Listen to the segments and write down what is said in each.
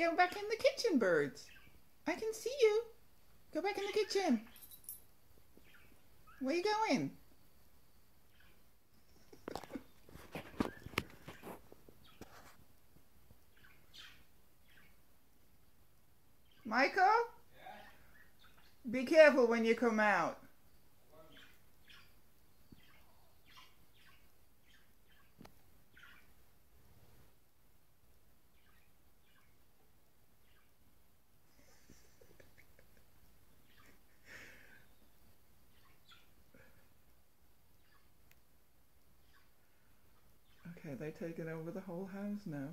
go back in the kitchen, birds. I can see you. Go back in the kitchen. Where are you going? Michael? Yeah? Be careful when you come out. Okay, they're taking over the whole house now.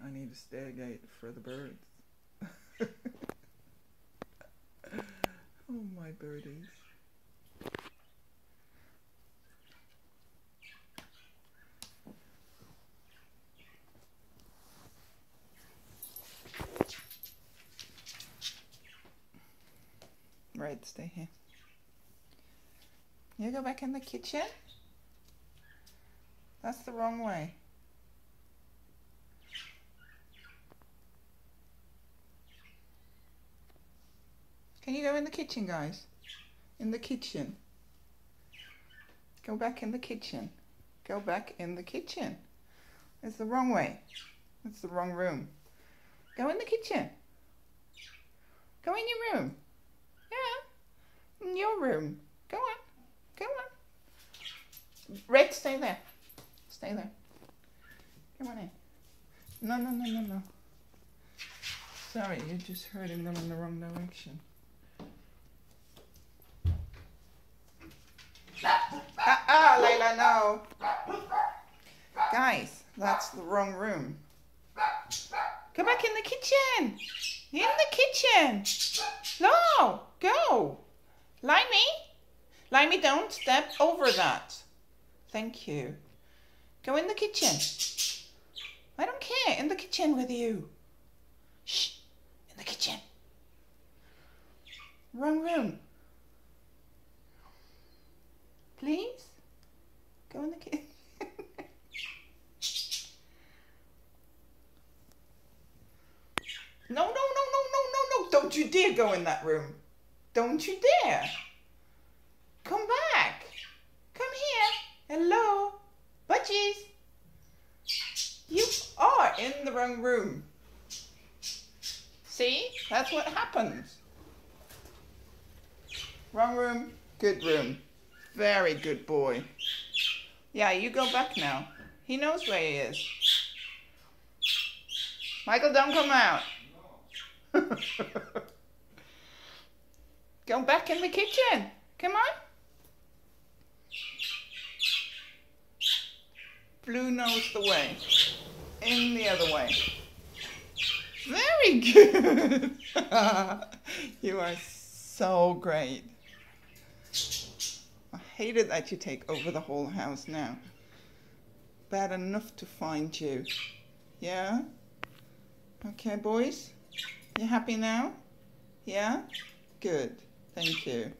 I need a stair gate for the birds. Oh, my birdies. Right, stay here. You go back in the kitchen? That's the wrong way. Can you go in the kitchen, guys? In the kitchen. Go back in the kitchen. Go back in the kitchen. It's the wrong way. It's the wrong room. Go in the kitchen. Go in your room. Yeah. In your room. Go on. Go on. Red, stay there. Stay there. Come on in. No, no, no, no, no. Sorry, you're just herding them in the wrong direction. Layla, no. Guys, that's the wrong room. Go back in the kitchen. In the kitchen. No, go. Limey. Limey, don't step over that. Thank you. Go in the kitchen. I don't care. In the kitchen with you. Shh. In the kitchen. Wrong room. Please? Go in the kitchen. No, no, no, no, no, no, no. Don't you dare go in that room. Don't you dare. Come back. Come here. Hello. Budgies. You are in the wrong room. See? That's what happens. Wrong room, good room. Very good boy. Yeah, you go back now. He knows where he is. Michael, don't come out. Go back in the kitchen. Come on. Blue knows the way. In the other way. Very good. You are so great. I hate it that you take over the whole house now. Bad enough to find you. Yeah? Okay, boys? You happy now? Yeah? Good. Thank you.